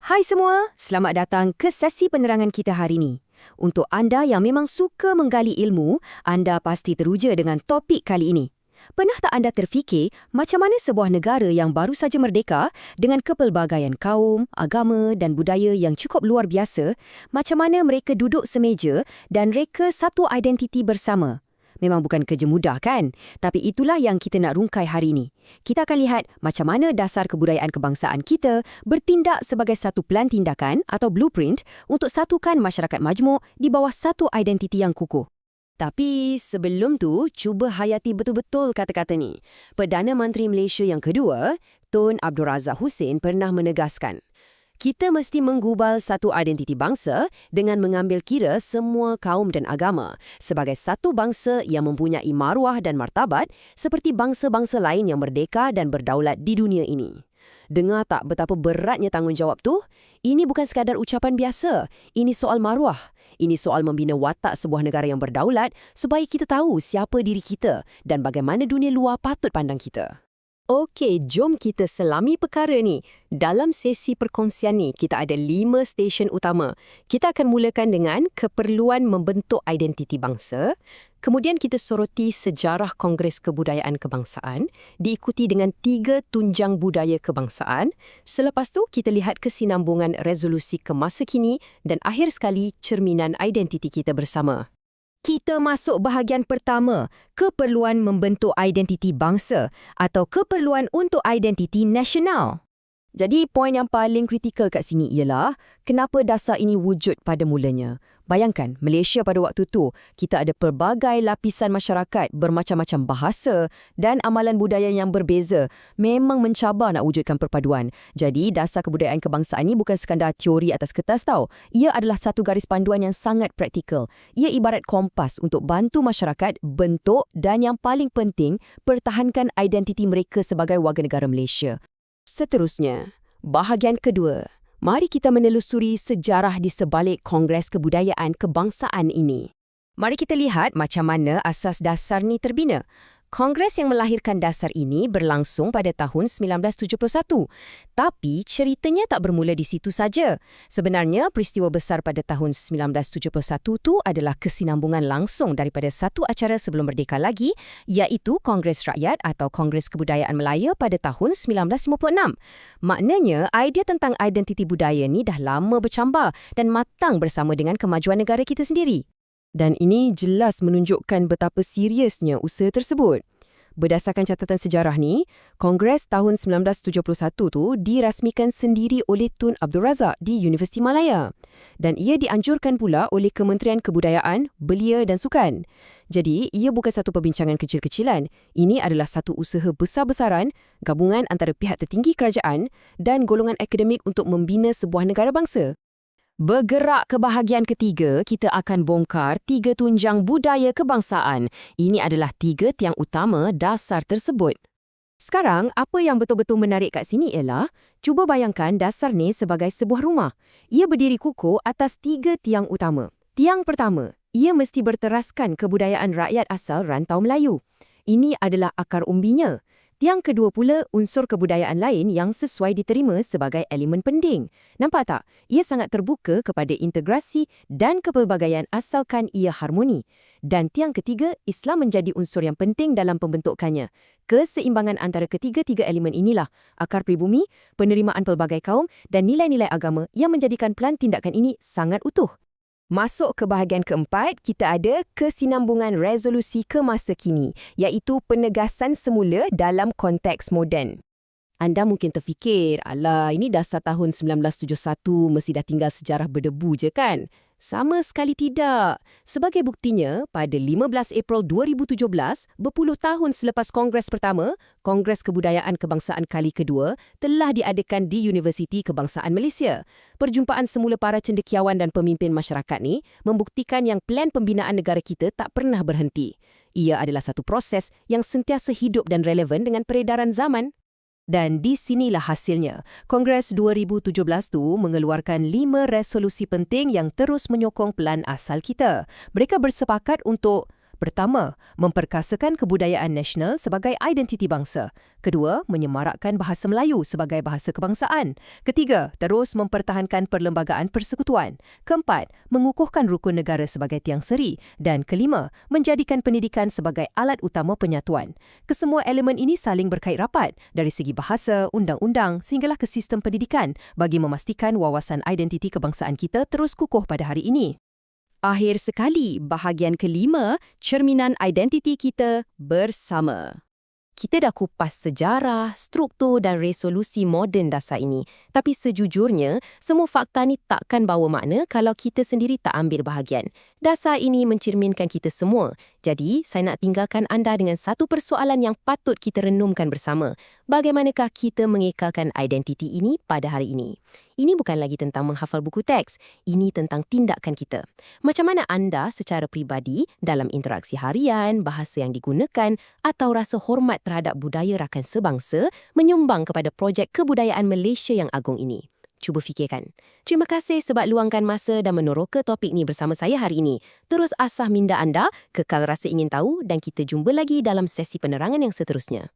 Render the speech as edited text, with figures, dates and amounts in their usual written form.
Hai semua, selamat datang ke sesi penerangan kita hari ini. Untuk anda yang memang suka menggali ilmu, anda pasti teruja dengan topik kali ini. Pernah tak anda terfikir macam mana sebuah negara yang baru saja merdeka dengan kepelbagaian kaum, agama dan budaya yang cukup luar biasa, macam mana mereka duduk semeja dan reka satu identiti bersama? Memang bukan kerja mudah kan? Tapi itulah yang kita nak rungkai hari ini. Kita akan lihat macam mana dasar kebudayaan kebangsaan kita bertindak sebagai satu plan tindakan atau blueprint untuk satukan masyarakat majmuk di bawah satu identiti yang kukuh. Tapi sebelum tu, cuba hayati betul-betul kata-kata ni. Perdana Menteri Malaysia yang kedua, Tun Abdul Razak Husin pernah menegaskan, kita mesti menggubal satu identiti bangsa dengan mengambil kira semua kaum dan agama sebagai satu bangsa yang mempunyai maruah dan martabat seperti bangsa-bangsa lain yang merdeka dan berdaulat di dunia ini. Dengar tak betapa beratnya tanggungjawab tu? Ini bukan sekadar ucapan biasa. Ini soal maruah. Ini soal membina watak sebuah negara yang berdaulat supaya kita tahu siapa diri kita dan bagaimana dunia luar patut pandang kita. Okey, jom kita selami perkara ni. Dalam sesi perkongsian ni, kita ada 5 stesen utama. Kita akan mulakan dengan keperluan membentuk identiti bangsa. Kemudian kita soroti sejarah Kongres Kebudayaan Kebangsaan, diikuti dengan 3 tunjang budaya kebangsaan. Selepas tu, kita lihat kesinambungan resolusi ke masa kini dan akhir sekali cerminan identiti kita bersama. Kita masuk bahagian pertama, keperluan membentuk identiti bangsa atau keperluan untuk identiti nasional. Jadi, poin yang paling kritikal kat sini ialah kenapa dasar ini wujud pada mulanya. Bayangkan, Malaysia pada waktu tu, kita ada pelbagai lapisan masyarakat bermacam-macam bahasa dan amalan budaya yang berbeza. Memang mencabar nak wujudkan perpaduan. Jadi, dasar kebudayaan kebangsaan ini bukan sekadar teori atas kertas tau. Ia adalah satu garis panduan yang sangat praktikal. Ia ibarat kompas untuk bantu masyarakat bentuk dan yang paling penting, pertahankan identiti mereka sebagai warga negara Malaysia. Seterusnya, bahagian kedua. Mari kita menelusuri sejarah di sebalik Kongres Kebudayaan Kebangsaan ini. Mari kita lihat macam mana asas dasar ni terbina. Kongres yang melahirkan dasar ini berlangsung pada tahun 1971. Tapi ceritanya tak bermula di situ saja. Sebenarnya peristiwa besar pada tahun 1971 tu adalah kesinambungan langsung daripada satu acara sebelum merdeka lagi, iaitu Kongres Rakyat atau Kongres Kebudayaan Melaya pada tahun 1956. Maknanya, idea tentang identiti budaya ni dah lama bercambar dan matang bersama dengan kemajuan negara kita sendiri. Dan ini jelas menunjukkan betapa seriusnya usaha tersebut. Berdasarkan catatan sejarah ni, Kongres tahun 1971 tu dirasmikan sendiri oleh Tun Abdul Razak di Universiti Malaya. Dan ia dianjurkan pula oleh Kementerian Kebudayaan, Belia dan Sukan. Jadi, ia bukan satu perbincangan kecil-kecilan. Ini adalah satu usaha besar-besaran, gabungan antara pihak tertinggi kerajaan dan golongan akademik untuk membina sebuah negara bangsa. Bergerak ke bahagian ketiga, kita akan bongkar 3 tunjang budaya kebangsaan. Ini adalah 3 tiang utama dasar tersebut. Sekarang, apa yang betul-betul menarik kat sini ialah, cuba bayangkan dasar ni sebagai sebuah rumah. Ia berdiri kukuh atas 3 tiang utama. Tiang pertama, ia mesti berteraskan kebudayaan rakyat asal rantau Melayu. Ini adalah akar umbinya. Tiang kedua pula unsur kebudayaan lain yang sesuai diterima sebagai elemen penting. Nampak tak? Ia sangat terbuka kepada integrasi dan kepelbagaian asalkan ia harmoni. Dan tiang ketiga, Islam menjadi unsur yang penting dalam pembentukannya. Keseimbangan antara ketiga-tiga elemen inilah akar pribumi, penerimaan pelbagai kaum dan nilai-nilai agama yang menjadikan plan tindakan ini sangat utuh. Masuk ke bahagian keempat, kita ada kesinambungan resolusi ke masa kini, iaitu penegasan semula dalam konteks moden. Anda mungkin terfikir, alah ini dasar tahun 1971 mesti dah tinggal sejarah berdebu je kan? Sama sekali tidak. Sebagai buktinya, pada 15 April 2017, berpuluh tahun selepas Kongres pertama, Kongres Kebudayaan Kebangsaan kali kedua telah diadakan di Universiti Kebangsaan Malaysia. Perjumpaan semula para cendekiawan dan pemimpin masyarakat ni membuktikan yang plan pembinaan negara kita tak pernah berhenti. Ia adalah satu proses yang sentiasa hidup dan relevan dengan peredaran zaman. Dan di sinilah hasilnya. Kongres 2017 tu mengeluarkan 5 resolusi penting yang terus menyokong pelan asal kita. Mereka bersepakat untuk Pertama, memperkasakan kebudayaan nasional sebagai identiti bangsa. Kedua, menyemarakkan bahasa Melayu sebagai bahasa kebangsaan. Ketiga, terus mempertahankan perlembagaan persekutuan. Keempat, mengukuhkan rukun negara sebagai tiang seri. Dan kelima, menjadikan pendidikan sebagai alat utama penyatuan. Kesemua elemen ini saling berkait rapat dari segi bahasa, undang-undang sehinggalah ke sistem pendidikan bagi memastikan wawasan identiti kebangsaan kita terus kukuh pada hari ini. Akhir sekali, bahagian kelima, cerminan identiti kita bersama. Kita dah kupas sejarah, struktur dan resolusi moden dasar ini. Tapi sejujurnya, semua fakta ni takkan bawa makna kalau kita sendiri tak ambil bahagian. Dasar ini mencerminkan kita semua. Jadi, saya nak tinggalkan anda dengan satu persoalan yang patut kita renungkan bersama. Bagaimanakah kita mengekalkan identiti ini pada hari ini? Ini bukan lagi tentang menghafal buku teks. Ini tentang tindakan kita. Macam mana anda secara peribadi dalam interaksi harian, bahasa yang digunakan atau rasa hormat terhadap budaya rakan sebangsa menyumbang kepada projek kebudayaan Malaysia yang agung ini? Cuba fikirkan. Terima kasih sebab luangkan masa dan meneroka topik ni bersama saya hari ini. Terus asah minda anda, kekal rasa ingin tahu dan kita jumpa lagi dalam sesi penerangan yang seterusnya.